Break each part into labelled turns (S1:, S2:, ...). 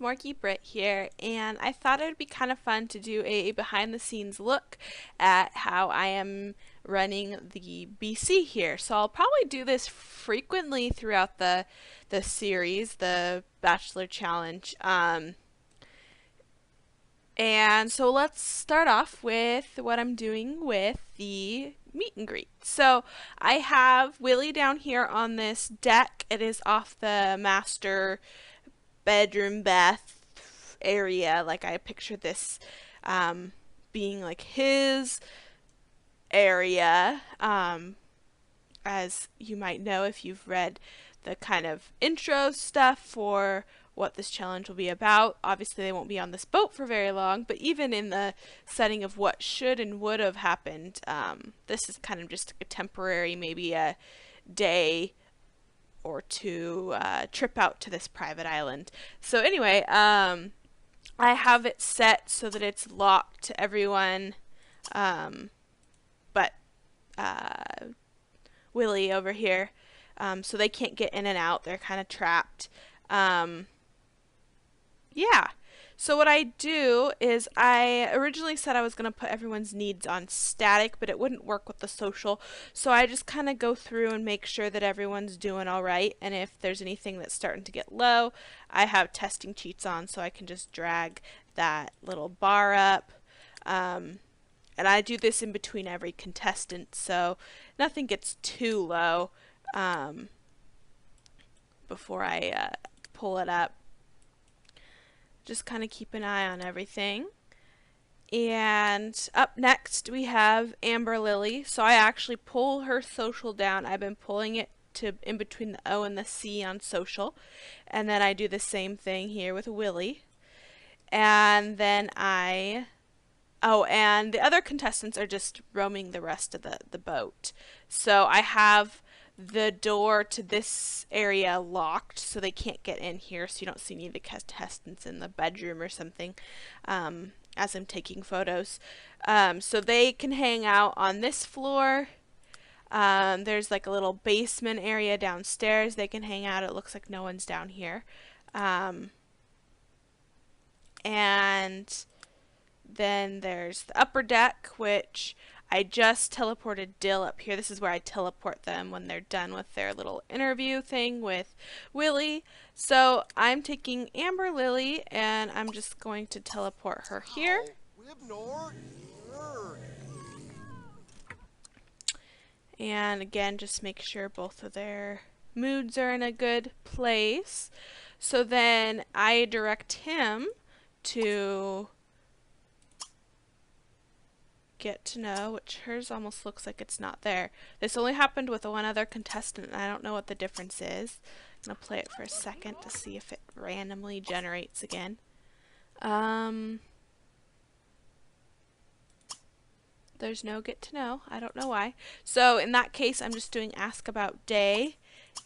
S1: Morky Brit here, and I thought it would be kind of fun to do a behind the scenes look at how I am running the BC here. So I'll probably do this frequently throughout the series, the Bachelor Challenge. And so let's start off with what I'm doing with the meet and greet. So I have Willie down here on this deck. It is off the master bedroom bath area. Like I pictured this being like his area, as you might know if you've read the kind of intro stuff for what this challenge will be about. Obviously they won't be on this boat for very long, but even in the setting of what should and would have happened, this is kind of just a temporary, maybe a day or two trip out to this private island. So anyway, I have it set so that it's locked to everyone, but Willie over here, so they can't get in and out. They're kind of trapped. Yeah, so what I do is I originally said I was going to put everyone's needs on static, but it wouldn't work with the social, so I just kind of go through and make sure that everyone's doing all right, and if there's anything that's starting to get low, I have testing cheats on, so I can just drag that little bar up, and I do this in between every contestant, so nothing gets too low before I pull it up. Just kind of keep an eye on everything. And up next we have Amber Lily. So I actually pull her social down. I've been pulling it to in between the O and the C on social. And then I do the same thing here with Willie. And then and the other contestants are just roaming the rest of the boat. So I have the door to this area locked so they can't get in here, so you don't see any of the contestants in the bedroom or something as I'm taking photos. So they can hang out on this floor. There's like a little basement area downstairs they can hang out. It looks like no one's down here. And then there's the upper deck, which I just teleported Dill up here. This is where I teleport them when they're done with their little interview thing with Willie. So I'm taking Amber Lily and I'm just going to teleport her here. And again, just make sure both of their moods are in a good place. So then I direct him to get to know, which hers almost looks like it's not there. This only happened with one other contestant and I don't know what the difference is. I'm gonna play it for a second to see if it randomly generates again. There's no get to know. I don't know why. So in that case I'm just doing ask about day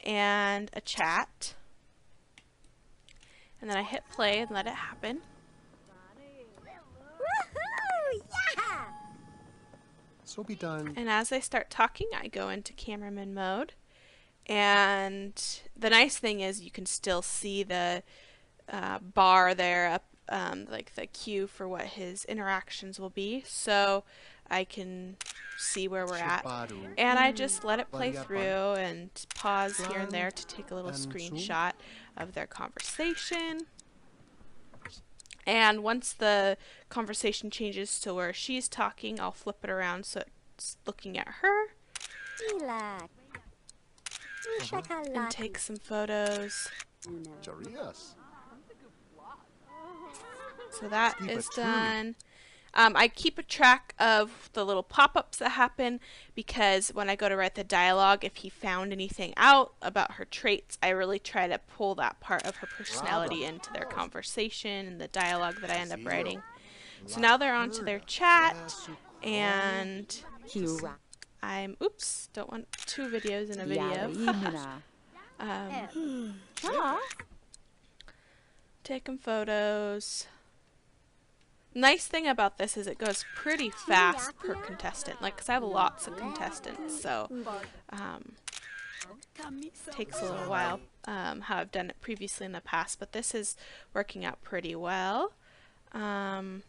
S1: and a chat, and then I hit play and let it happen.
S2: So be done.
S1: And as I start talking, I go into cameraman mode. And the nice thing is you can still see the bar there up, like the cue for what his interactions will be. So I can see where we're at. And I just let it play through and pause here and there to take a little screenshot of their conversation. And once the conversation changes to where she's talking, I'll flip it around so it's looking at her. And take some photos. So that is done. I keep a track of the little pop-ups that happen because when I go to write the dialogue, if he found anything out about her traits, I really try to pull that part of her personality into their conversation and the dialogue that I end up writing. So now they're on to their chat, and oops, don't want two videos in a video. Taking photos. Nice thing about this is it goes pretty fast per contestant, like, because I have lots of contestants, so Takes a little while, how I've done it previously in the past, but this is working out pretty well. And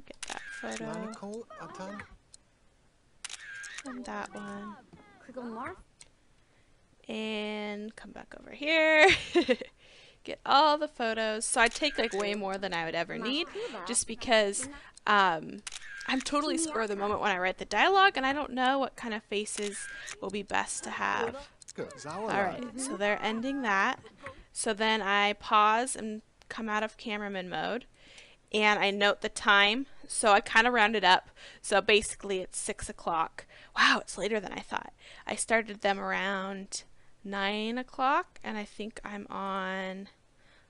S1: get that photo. And that one. And come back over here. Get all the photos. So I take like way more than I would ever need, just because I'm totally spur of the moment when I write the dialogue, and I don't know what kind of faces will be best to have. Alright, so they're ending that. So then I pause and come out of cameraman mode, and I note the time. So I kind of rounded up. So basically it's 6 o'clock. Wow, it's later than I thought. I started them around 9 o'clock, and I think I'm on,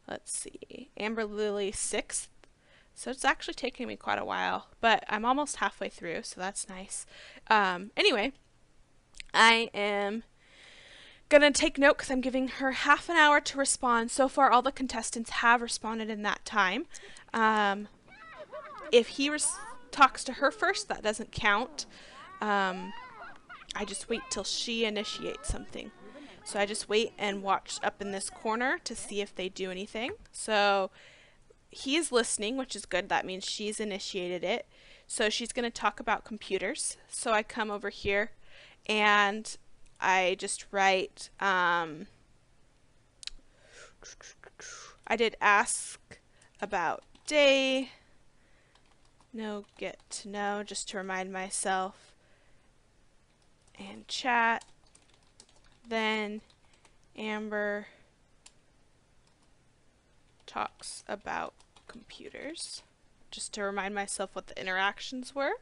S1: let's see, Amber Lily 6th. So it's actually taking me quite a while, but I'm almost halfway through, so that's nice. Anyway, I am gonna take note because I'm giving her half an hour to respond. So far, all the contestants have responded in that time. If he talks to her first, that doesn't count. I just wait till she initiates something. So I just wait and watch up in this corner to see if they do anything. So he's listening, which is good. That means she's initiated it. So she's going to talk about computers. So I come over here and I just write, I did ask about day, no get to know, just to remind myself, and chat. Then Amber talks about computers, just to remind myself what the interactions were.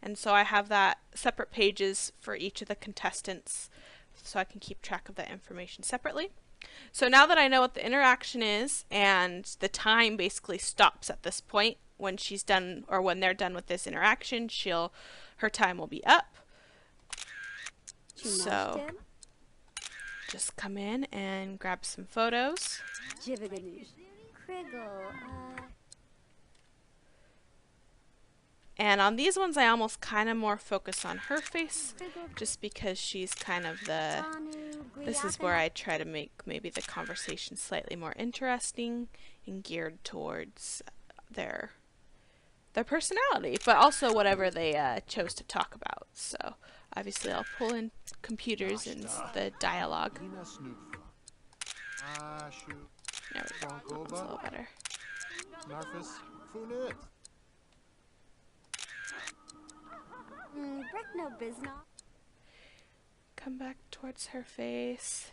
S1: And so I have that separate pages for each of the contestants so I can keep track of that information separately. So now that I know what the interaction is, and the time basically stops at this point when she's done, or when they're done with this interaction, her time will be up. So just come in and grab some photos. And on these ones I almost kind of more focus on her face, just because she's kind of this is where I try to make maybe the conversation slightly more interesting and geared towards their personality, but also whatever they chose to talk about. So obviously I'll pull in computers and the dialogue. There we go. That one's a little better. Come back towards her face.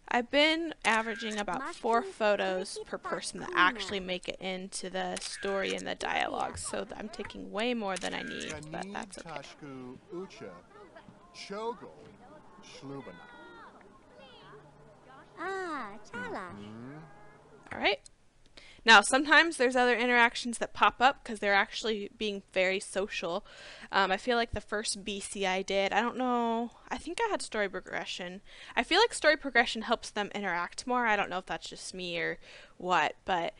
S1: I've been averaging about 4 photos per person that actually make it into the story and the dialogue, so I'm taking way more than I need, but that's okay. Alright. Now, sometimes there's other interactions that pop up because they're actually being very social. I feel like the first BC I did, I don't know, I think I had story progression. I feel like story progression helps them interact more. I don't know if that's just me or what, but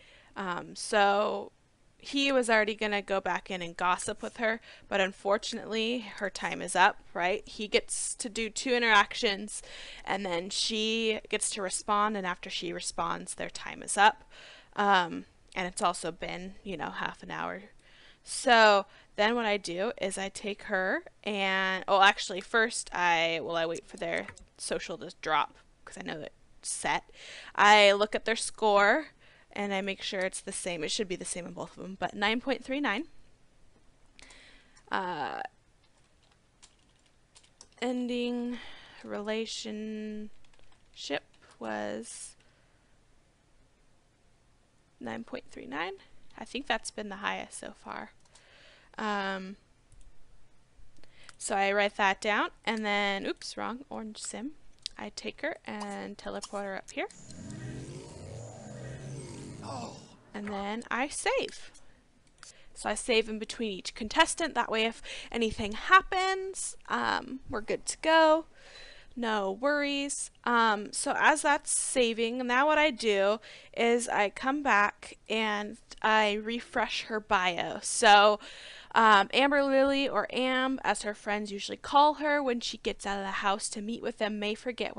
S1: so he was already going to go back in and gossip with her, but unfortunately her time is up, right? He gets to do 2 interactions, and then she gets to respond, and after she responds, their time is up. And it's also been, you know, half an hour. So then what I do is I take her and, oh, actually first I wait for their social to drop because I know it's set. I look at their score and I make sure it's the same. It should be the same in both of them, but 9.39. Ending relationship was 9.39. I think that's been the highest so far. So I write that down, and then, oops, wrong, orange sim. I take her and teleport her up here. And then I save. So I save in between each contestant. That way if anything happens, we're good to go. No worries. So as that's saving, now what I do is I come back and I refresh her bio. So Amber Lily, or Am, as her friends usually call her when she gets out of the house to meet with them, may forget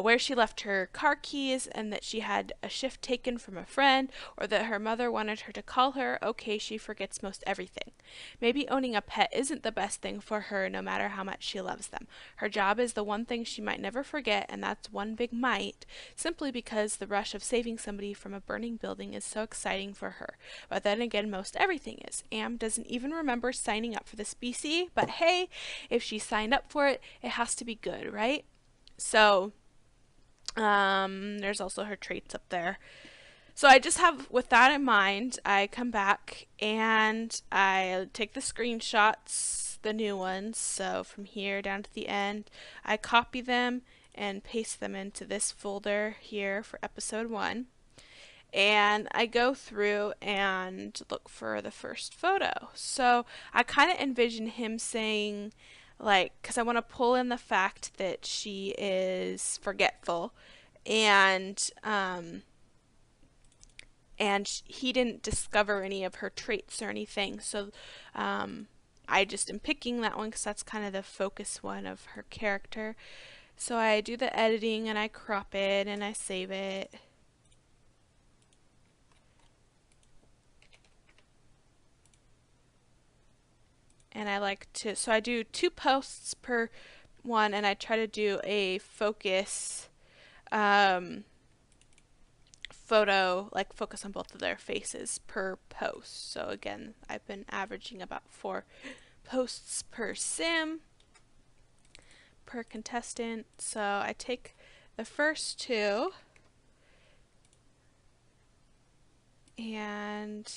S1: where she left her car keys and that she had a shift taken from a friend, or that her mother wanted her to call her. Okay, she forgets most everything. Maybe owning a pet isn't the best thing for her no matter how much she loves them. Her job is the one thing she might never forget, and that's one big might, simply because the rush of saving somebody from a burning building is so exciting for her. But then again, most everything is. Am doesn't even remember signing up for this BC, but hey, if she signed up for it, it has to be good, right? So, there's also her traits up there. So I just have, with that in mind, I come back and I take the screenshots, the new ones, so from here down to the end, I copy them and paste them into this folder here for episode 1. And I go through and look for the first photo. So I kind of envision him saying, like, because I want to pull in the fact that she is forgetful, and he didn't discover any of her traits or anything. So I just am picking that one because that's kind of the focus one of her character. So I do the editing and I crop it and I save it. And I like to, so I do 2 posts per one, and I try to do a focus photo, like focus on both of their faces per post. So again, I've been averaging about 4 posts per sim, per contestant. So I take the first 2 and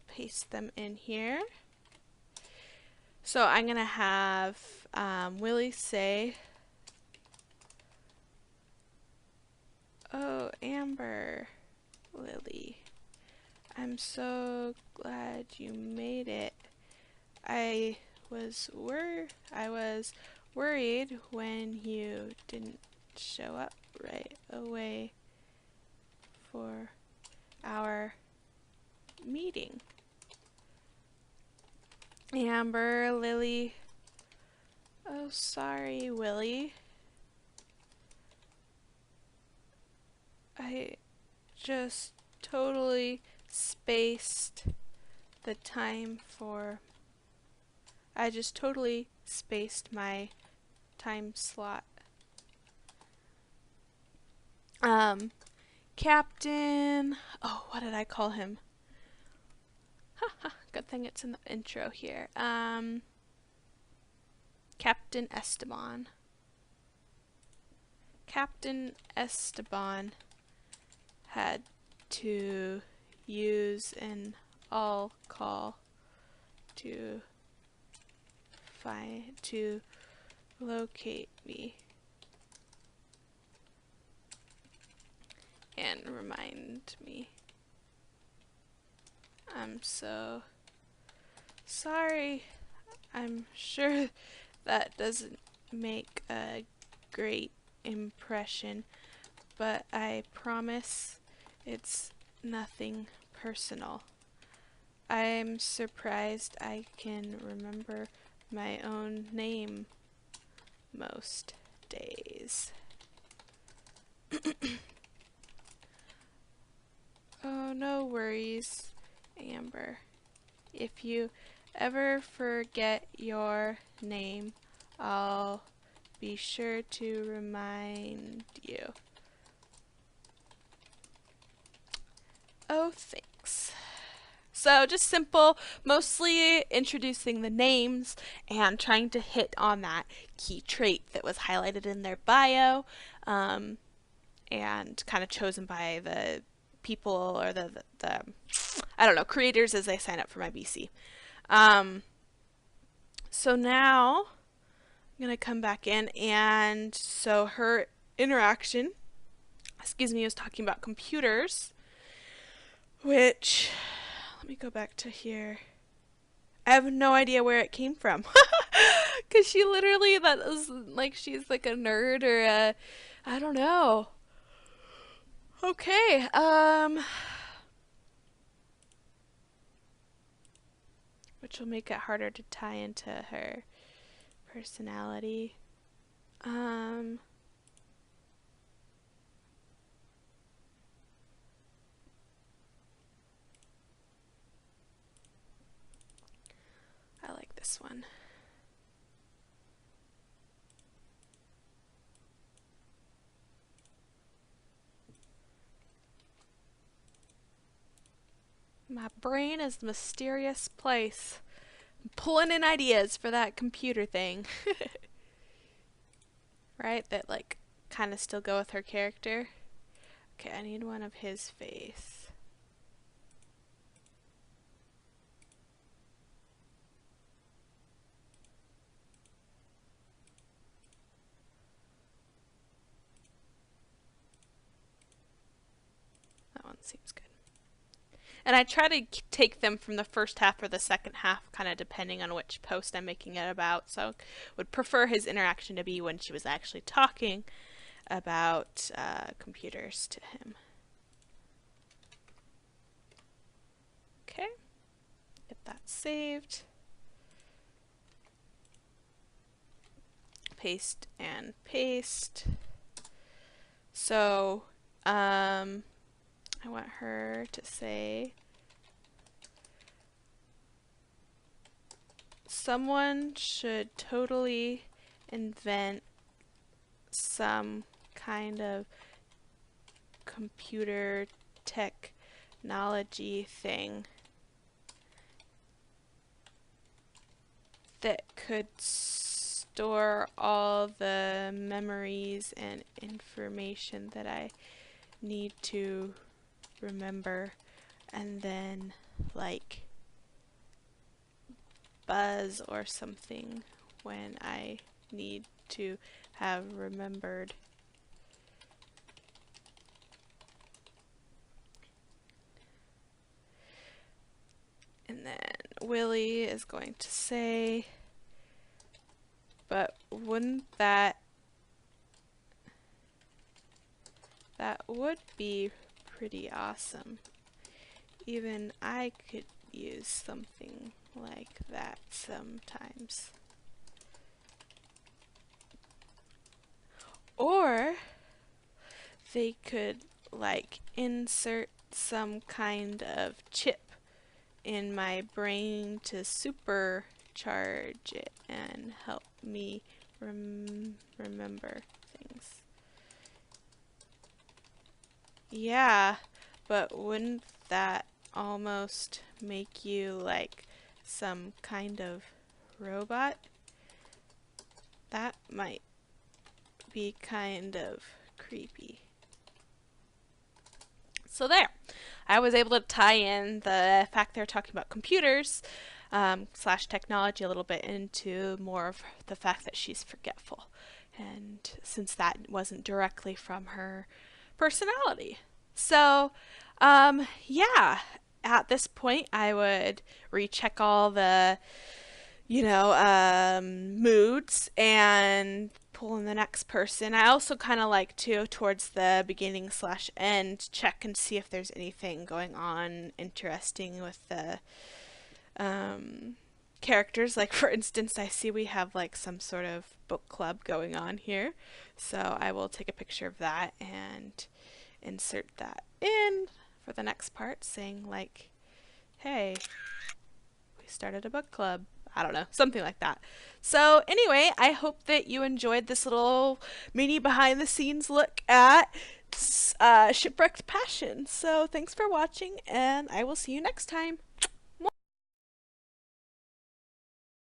S1: paste them in here. So I'm going to have Willie say, "Oh, Amber Lily, I'm so glad you made it. I was worried when you didn't show up right away for our meeting." Amber Lily, "Oh, sorry, Willie. I just totally spaced the time for my time slot. Captain, oh, what did I call him? Good thing it's in the intro here. Captain Esteban. Captain Esteban had to use an all call to locate me and remind me. I'm so sorry. I'm sure that doesn't make a great impression, but I promise it's nothing personal. I'm surprised I can remember my own name most days." "Oh, no worries, Amber. If you ever forget your name, I'll be sure to remind you." "Oh, thanks." So just simple, mostly introducing the names and trying to hit on that key trait that was highlighted in their bio, and kind of chosen by the people, or the I don't know, creators as they sign up for my BC. So now I'm going to come back in, and so her interaction, was talking about computers, which, let me go back to here. I have no idea where it came from. Because she literally, that is like, she's like a nerd or a, I don't know. Okay, which will make it harder to tie into her personality. I like this one. My brain is a mysterious place. I'm pulling in ideas for that computer thing. Right? That like kind of still go with her character. Okay, I need one of his face. That one seems good. And I try to take them from the first half or the second half, kind of depending on which post I'm making it about. So I would prefer his interaction to be when she was actually talking about computers to him. Okay, get that saved. Paste and paste. So, I want her to say, someone should totally invent some kind of computer technology thing that could store all the memories and information that I need to remember, and then like buzz or something when I need to have remembered. And then Willie is going to say, but wouldn't that would be pretty awesome. Even I could use something like that sometimes. Or they could like insert some kind of chip in my brain to supercharge it and help me remember things. Yeah, but wouldn't that almost make you like some kind of robot? That might be kind of creepy. So there, I was able to tie in the fact they're talking about computers slash technology a little bit into more of the fact that she's forgetful. And since that wasn't directly from her personality. So, yeah, at this point I would recheck all the, moods and pull in the next person. I also kind of like to, towards the beginning slash end, check and see if there's anything going on interesting with the characters. Like for instance, I see we have like some sort of book club going on here. So I will take a picture of that and insert that in for the next part, saying like, hey, we started a book club. I don't know, something like that. So anyway, I hope that you enjoyed this little mini behind the scenes look at Shipwrecked Passion. So thanks for watching, and I will see you next time.